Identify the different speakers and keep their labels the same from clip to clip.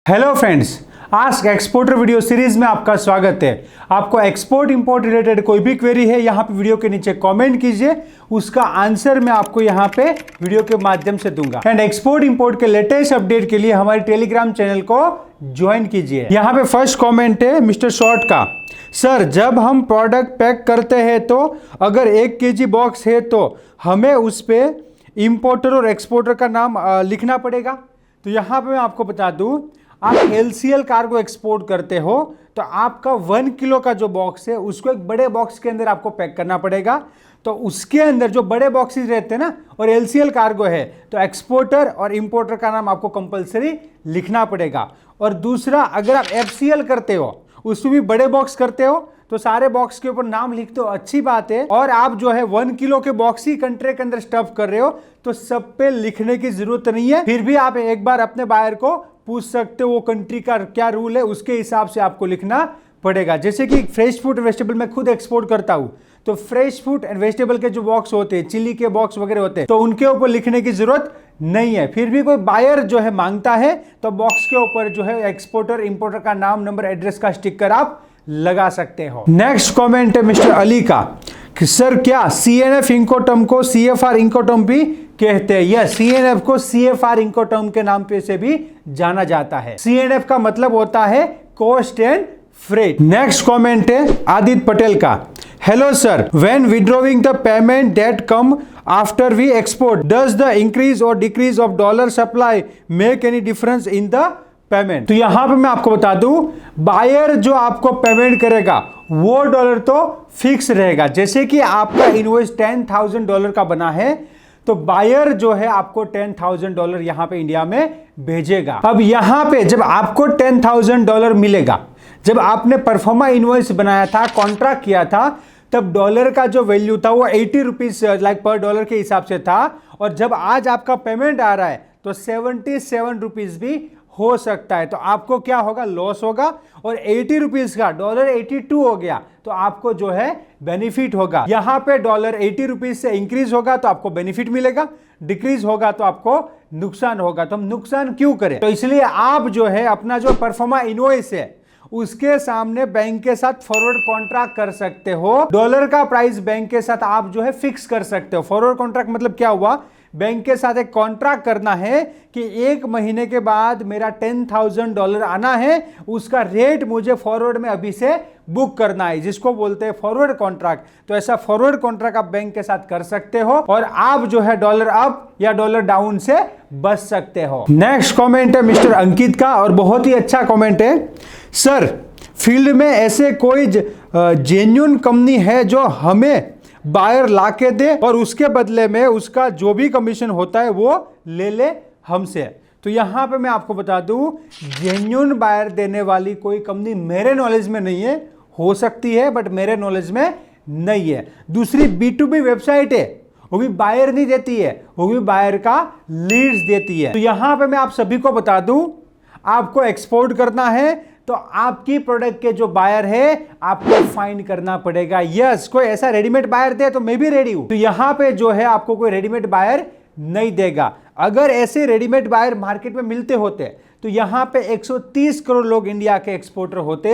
Speaker 1: Hello friends, ask exporter video series में आपका स्वागत है। आपको एक्सपोर्ट इंपोर्ट रिलेटेड कोई भी क्वेरी है यहाँ पे वीडियो के नीचे कमेंट कीजिए, उसका आंसर मैं आपको यहाँ पे वीडियो के माध्यम से दूंगा। एंड एक्सपोर्ट इंपोर्ट के लेटेस्ट अपडेट के लिए हमारे टेलीग्राम चैनल को ज्वाइन कीजिए। यहाँ पे फर्स्ट कॉमेंट है मिस्टर शॉर्ट का। सर, जब हम प्रोडक्ट पैक करते हैं तो अगर 1 kg बॉक्स है तो हमें उस पर इंपोर्टर और एक्सपोर्टर का नाम लिखना पड़ेगा। तो यहाँ पे मैं आपको बता दूं, आप LCL कार्गो एक्सपोर्ट करते हो तो आपका 1 किलो का जो बॉक्स है उसको एक बड़े बॉक्स के अंदर आपको पैक करना पड़ेगा। तो उसके अंदर जो बड़े बॉक्सेस रहते हैं ना, और LCL कार्गो है तो एक्सपोर्टर और इंपोर्टर का नाम आपको कंपलसरी लिखना पड़ेगा। और दूसरा, अगर आप FCL करते हो, उसमें भी बड़े बॉक्स करते हो तो सारे बॉक्स के ऊपर नाम लिखते हो, अच्छी बात है। और आप जो है 1 किलो के बॉक्स ही कंट्रे के अंदर स्टफ कर रहे हो तो सब पे लिखने की जरूरत नहीं है। फिर भी आप एक बार अपने बायर को पूछ सकते हो वो कंट्री का क्या रूल है, उसके हिसाब से आपको लिखना पड़ेगा। जैसे कि फ्रेश फूड एंड वेजिटेबल मैं खुद एक्सपोर्ट करता हूं, तो फ्रेश फूड एंड वेजिटेबल के जो बॉक्स होते हैं, चिली के बॉक्स वगैरह होते हैं, तो उनके ऊपर लिखने की जरूरत नहीं है। फिर भी कोई बायर जो है मांगता है तो बॉक्स के ऊपर जो है एक्सपोर्टर इंपोर्टर का नाम, नंबर, एड्रेस का स्टिकर आप लगा सकते हो। नेक्स्ट कमेंट है मिस्टर अली का कि सर, क्या CNF इंकोटर्म को CFR इंकोटर्म भी कहते हैं? यस, CNF को CFR इंकोटर्म के नाम पे से भी जाना जाता है। CNF का मतलब होता है cost and freight. Next comment है आदित्य पटेल का। Hello sir, when withdrawing the payment that come after we export, does the increase or decrease of dollar supply make any difference in the payment? तो यहां पे मैं आपको बता दूं, बायर जो आपको पेमेंट करेगा वो डॉलर तो फिक्स रहेगा। जैसे कि आपका इनवॉइस $10,000 का बना है तो बायर जो है आपको $10,000 यहां पे इंडिया में भेजेगा। अब यहां पे जब आपको $10,000 मिलेगा, जब आपने परफॉर्मा इनवॉइस बनाया था, कॉन्ट्रैक्ट किया था, तब डॉलर का जो वैल्यू था वो 80 रुपीज लाइक पर डॉलर के हिसाब से था। और जब आज आपका पेमेंट आ रहा है तो 77 रुपीज भी हो सकता है। तो आपको क्या होगा? लॉस होगा। और 80 रुपीज का डॉलर 82 हो गया तो आपको जो है बेनिफिट होगा। यहां पे डॉलर 80 रुपीज से इंक्रीज होगा तो आपको बेनिफिट मिलेगा, डिक्रीज होगा तो आपको नुकसान होगा। तो हम नुकसान क्यों करें? तो इसलिए आप जो है अपना जो परफॉर्मा इनवॉइस है उसके सामने बैंक के साथ फॉरवर्ड कॉन्ट्रैक्ट कर सकते हो। डॉलर का प्राइस बैंक के साथ आप जो है फिक्स कर सकते हो। फॉरवर्ड कॉन्ट्रैक्ट मतलब क्या हुआ? बैंक के साथ एक कॉन्ट्रैक्ट करना है कि 1 महीने के बाद मेरा $10,000 आना है, उसका रेट मुझे फॉरवर्ड में अभी से बुक करना है, जिसको बोलते हैं फॉरवर्ड कॉन्ट्रैक्ट। तो ऐसा फॉरवर्ड कॉन्ट्रैक्ट आप बैंक के साथ कर सकते हो और आप जो है डॉलर अप या डॉलर डाउन से बच सकते हो। नेक्स्ट कमेंट है मिस्टर अंकित का और बहुत ही अच्छा कमेंट है। सर, फील्ड में ऐसे कोई जेन्युइन कंपनी है जो हमें बायर ला के दे और उसके बदले में उसका जो भी कमीशन होता है वो ले ले हमसे? तो यहां पे मैं आपको बता दूं, जेन्युइन बायर देने वाली कोई कंपनी मेरे नॉलेज में नहीं है। हो सकती है बट मेरे नॉलेज में नहीं है। दूसरी B2B वेबसाइट है, वो भी बायर नहीं देती है, वो भी बायर का लीड्स देती है। तो यहां पे मैं आप सभी को बता दूं, आपको एक्सपोर्ट करना है तो आपकी प्रोडक्ट के जो बायर है आपको फाइंड करना पड़ेगा। यस, कोई ऐसा रेडीमेड बायर दे तो मैं भी रेडी हूं। तो यहां पे जो है आपको कोई रेडीमेड बायर नहीं देगा। अगर ऐसे रेडीमेड बायर मार्केट में मिलते होते तो यहां पे 130 करोड़ लोग इंडिया के एक्सपोर्टर होते।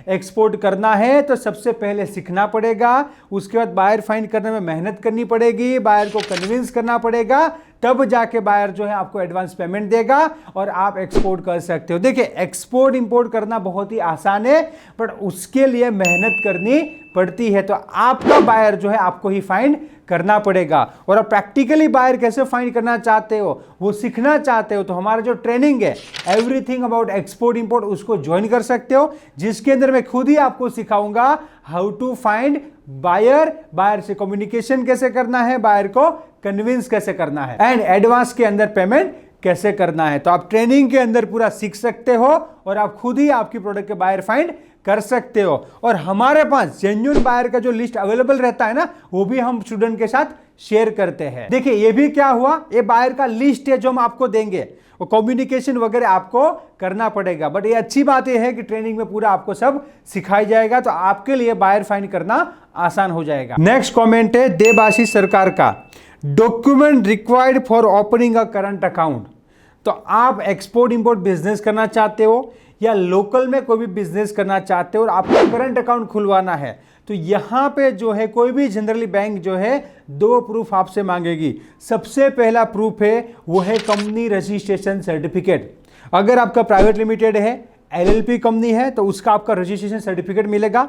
Speaker 1: एक्सपोर्ट करना है तो सबसे पहले सीखना पड़ेगा, उसके बाद बायर फाइंड करने में मेहनत करनी पड़ेगी, बायर को कन्विंस करना पड़ेगा, तब जाके बायर जो है आपको एडवांस पेमेंट देगा और आप एक्सपोर्ट कर सकते हो। देखिए, एक्सपोर्ट इंपोर्ट करना बहुत ही आसान है बट उसके लिए मेहनत करनी पड़ती है। तो आपका बायर जो है आपको ही फाइंड करना पड़ेगा। और आप प्रैक्टिकली बायर कैसे फाइंड करना चाहते हो, वो सीखना चाहते हो, तो हमारा जो ट्रेनिंग है एवरीथिंग अबाउट एक्सपोर्ट इंपोर्ट, उसको ज्वाइन कर सकते हो, जिसके अंदर मैं खुद ही आपको सिखाऊंगा how to find buyer, buyer से कम्युनिकेशन कैसे करना है, बायर को कन्विंस कैसे करना है, एंड एडवांस के अंदर पेमेंट कैसे करना है। तो आप ट्रेनिंग के अंदर पूरा सीख सकते हो और आप खुद ही आपकी प्रोडक्ट के बायर फाइंड कर सकते हो। और हमारे पास जेन्युइन बायर का जो लिस्ट अवेलेबल रहता है ना, वो भी हम स्टूडेंट के साथ शेयर करते हैं। देखिए, ये भी क्या हुआ, ये बायर का लिस्ट है जो हम आपको देंगे, वो कम्युनिकेशन वगैरह आपको करना पड़ेगा। बट ये अच्छी बात यह है कि ट्रेनिंग में पूरा आपको सब सिखाया जाएगा, तो आपके लिए बायर फाइंड करना आसान हो जाएगा। नेक्स्ट कमेंट है देवाशीष सरकार का। Document required for opening a current account. तो आप एक्सपोर्ट इंपोर्ट बिजनेस करना चाहते हो या लोकल में कोई भी बिजनेस करना चाहते हो और आपको करंट अकाउंट खुलवाना है, तो यहां पे जो है कोई भी जनरली बैंक जो है 2 प्रूफ आपसे मांगेगी। सबसे पहला प्रूफ है वो है कंपनी रजिस्ट्रेशन सर्टिफिकेट। अगर आपका प्राइवेट लिमिटेड है, एलएलपी कंपनी है, तो उसका आपका रजिस्ट्रेशन सर्टिफिकेट मिलेगा।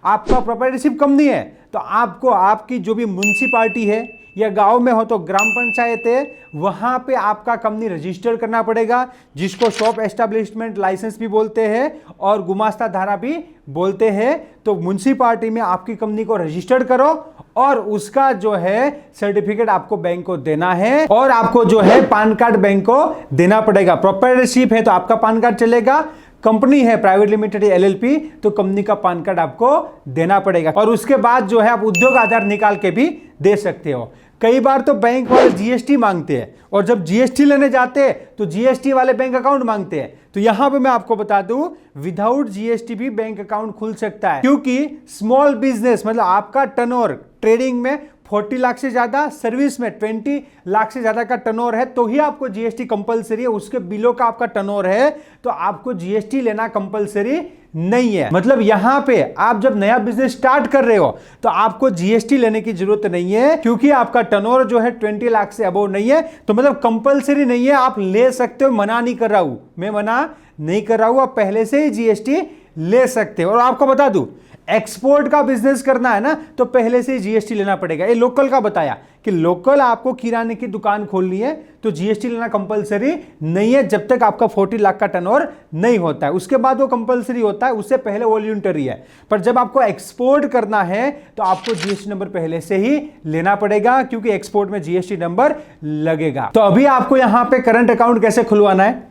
Speaker 1: आपका प्रोप्राइटरशिप कंपनी है तो आपको आपकी जो भी म्युनिसिपालिटी है या गांव में हो तो ग्राम पंचायत है, वहां पे आपका कंपनी रजिस्टर करना पड़ेगा, जिसको शॉप एस्टेब्लिशमेंट लाइसेंस भी बोलते हैं और गुमास्ता धारा भी बोलते हैं। तो म्युनिसिपालिटी में आपकी कंपनी को रजिस्टर करो और उसका जो है सर्टिफिकेट आपको बैंक को देना है और आपको जो है पैन कार्ड बैंक को देना पड़ेगा। प्रोप्राइटरशिप है तो आपका पैन कार्ड चलेगा, कंपनी है प्राइवेट लिमिटेड एलएलपी तो कंपनी का पैन कार्ड आपको देना पड़ेगा। और उसके बाद जो है आप उद्योग आधार निकाल के भी दे सकते हो। कई बार तो बैंक वाले जीएसटी मांगते हैं और जब जीएसटी लेने जाते हैं तो जीएसटी वाले बैंक अकाउंट मांगते हैं। तो यहां पे मैं आपको बता दूं विदाउट जीएसटी भी बैंक अकाउंट खुल सकता है, क्योंकि स्मॉल बिजनेस मतलब आपका टर्नओवर ट्रेडिंग में 40 लाख से ज्यादा, सर्विस में 20 लाख से ज्यादा का टर्नओवर है तो ही आपको जीएसटी कंपलसरी है। उसके बिलो का आपका टर्नओवर है तो आपको जीएसटी लेना कंपलसरी नहीं है। मतलब यहां पे आप जब नया बिजनेस स्टार्ट कर रहे हो तो आपको जीएसटी लेने की जरूरत नहीं है, क्योंकि आपका टर्नओवर जो है 20 लाख से अबव नहीं है। तो मतलब कंपलसरी नहीं है, आप ले सकते हो, मना नहीं कर रहा हूं, मैं मना नहीं कर रहा हूं, आप पहले से ही जीएसटी ले सकते हो। और आपको बता दूं एक्सपोर्ट का बिजनेस करना है ना तो पहले से ही जीएसटी लेना पड़ेगा। ये लोकल का बताया कि लोकल आपको किराने की दुकान खोलनी है तो जीएसटी लेना कंपलसरी नहीं है जब तक आपका 40 लाख का टर्नओवर नहीं होता है। उसके बाद वो कंपलसरी होता है, उससे पहले वॉलंटरी है। पर जब आपको एक्सपोर्ट करना है तो आपको जीएसटी नंबर पहले से ही लेना पड़ेगा, क्योंकि एक्सपोर्ट में जीएसटी नंबर लगेगा। तो अभी आपको यहां पे करंट अकाउंट कैसे खुलवाना है,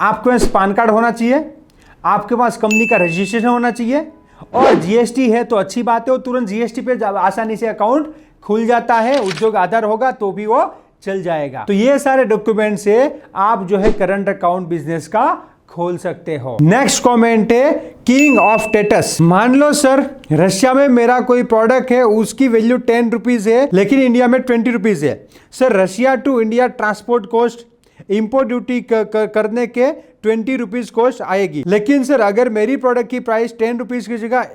Speaker 1: आपके पास पैन कार्ड होना चाहिए, आपके पास कंपनी का रजिस्ट्रेशन होना चाहिए और जीएसटी है तो अच्छी बात है, वो तुरंत जीएसटी पे आसानी से अकाउंट खुल जाता है। उद्योग आधार होगा तो भी वो चल जाएगा। तो ये सारे डॉक्यूमेंट से आप जो है करंट अकाउंट बिजनेस का खोल सकते हो। नेक्स्ट कमेंट है किंग ऑफ स्टेटस। मान लो सर रशिया में मेरा कोई प्रोडक्ट है, उसकी वैल्यू 10 रुपीज है लेकिन इंडिया में 20 रुपीज है। Sir Russia to India transport cost import duty करने के 20 रुपीज कॉस्ट आएगी, लेकिन सर अगर मेरी प्रोडक्ट की प्राइस 10 रुपीज की जगह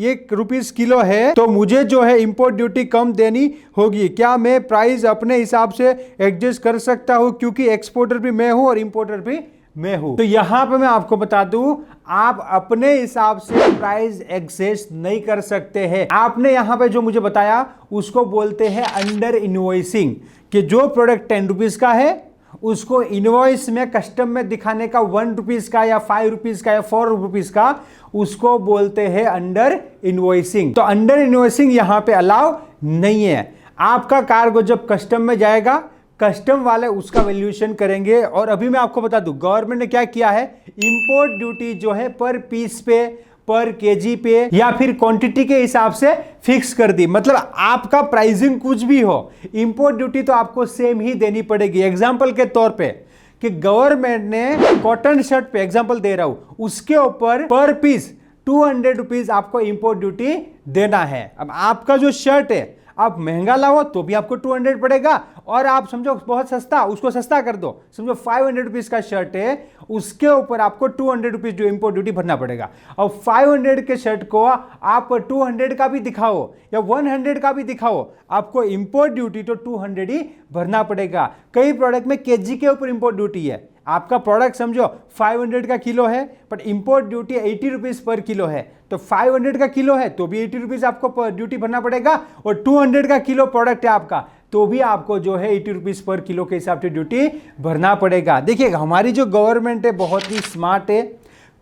Speaker 1: 1 रुपीज किलो है तो मुझे जो है इंपोर्ट ड्यूटी कम देनी होगी। क्या मैं प्राइस अपने हिसाब से एडजस्ट कर सकता हूं, क्योंकि एक्सपोर्टर भी मैं हूं और इंपोर्टर भी मैं हूं। तो यहां पे मैं आपको बता दूं आप अपने हिसाब से प्राइस एडजस्ट नहीं कर सकते हैं। आपने यहां पे जो मुझे बताया उसको बोलते हैं अंडर इनवॉइसिंग, कि जो प्रोडक्ट 10 रुपीज का है उसको इनवॉइस में कस्टम में दिखाने का 1 रुपीज का या 5 रुपीज का या 4 रुपीज का, उसको बोलते हैं अंडर इनवॉइसिंग। तो अंडर इनवॉइसिंग यहां पे अलाउ नहीं है। आपका कार्गो जब कस्टम में जाएगा कस्टम वाले उसका वैल्यूएशन करेंगे। और अभी मैं आपको बता दूं गवर्नमेंट ने क्या किया है, इंपोर्ट ड्यूटी जो है पर पीस पे, पर केजी पे या फिर क्वांटिटी के हिसाब से फिक्स कर दी। मतलब आपका प्राइसिंग कुछ भी हो, इंपोर्ट ड्यूटी तो आपको सेम ही देनी पड़ेगी। एग्जांपल के तौर पे कि गवर्नमेंट ने कॉटन शर्ट पे एग्जांपल दे रहा हूं, उसके ऊपर पर पीस 200 रुपीज आपको इंपोर्ट ड्यूटी देना है। अब आपका जो शर्ट है आप महंगा लाओ तो भी आपको 200 पड़ेगा, और आप समझो बहुत सस्ता, उसको सस्ता कर दो, समझो 500 रुपीज का शर्ट है उसके ऊपर आपको 200 रुपीज जो इंपोर्ट ड्यूटी भरना पड़ेगा। और 500 के शर्ट को आप 200 का भी दिखाओ या 100 का भी दिखाओ, आपको इंपोर्ट ड्यूटी तो 200 ही भरना पड़ेगा। कई प्रोडक्ट में केजी के ऊपर इंपोर्ट ड्यूटी है। आपका प्रोडक्ट समझो 500 का किलो है but import duty 80 rupees per kilo है, तो 500 का किलो है तो भी 80 रुपीज आपको ड्यूटी भरना पड़ेगा, और 200 का किलो प्रोडक्ट है आपका तो भी आपको जो है 80 रुपीज पर किलो के हिसाब से ड्यूटी भरना पड़ेगा। देखिए हमारी जो गवर्नमेंट है बहुत ही स्मार्ट है,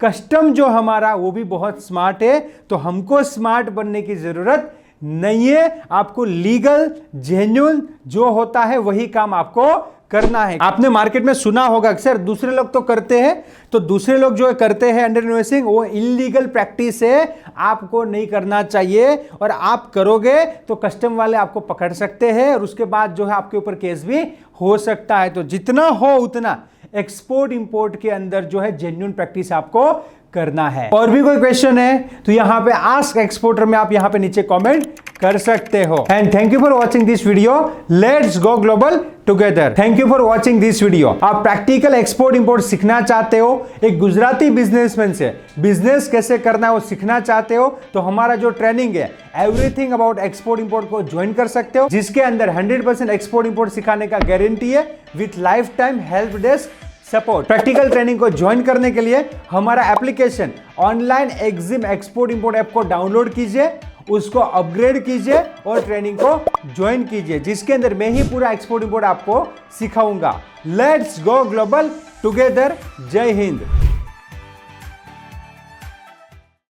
Speaker 1: कस्टम जो हमारा वो भी बहुत स्मार्ट है। तो हमको स्मार्ट बनने की जरूरत नहीं है, आपको लीगल जेन्युइन जो होता है वही काम आपको करना है। आपने मार्केट में सुना होगा सर दूसरे लोग तो करते हैं, तो दूसरे लोग जो करते हैं अंडर इन्वेस्टिंग वो इलीगल प्रैक्टिस है, आपको नहीं करना चाहिए। और आप करोगे तो कस्टम वाले आपको पकड़ सकते हैं और उसके बाद जो है आपके ऊपर केस भी हो सकता है। तो जितना हो उतना एक्सपोर्ट इंपोर्ट के अंदर जो है जेन्युइन प्रैक्टिस आपको करना है। और भी कोई क्वेश्चन है तो यहां पे आस्क एक्सपोर्टर में आप यहां पे नीचे कमेंट कर सकते हो। And thank you for watching this video. Let's go global together. Thank you for watching this video. आप प्रैक्टिकल एक्सपोर्ट इंपोर्ट सीखना चाहते हो, एक गुजराती बिजनेसमैन से बिजनेस कैसे करना है वो सीखना चाहते हो, तो हमारा जो ट्रेनिंग है एवरीथिंग अबाउट एक्सपोर्ट इंपोर्ट को ज्वाइन कर सकते हो, जिसके अंदर 100% एक्सपोर्ट इंपोर्ट सिखाने का गारंटी है with lifetime help desk support. Practical training को ज्वाइन करने के लिए हमारा application online Exim export import app को डाउनलोड कीजिए, उसको अपग्रेड कीजिए और ट्रेनिंग को ज्वाइन कीजिए, जिसके अंदर मैं ही पूरा एक्सपोर्ट इंपोर्ट आपको सिखाऊंगा। Let's go global together. जय हिंद।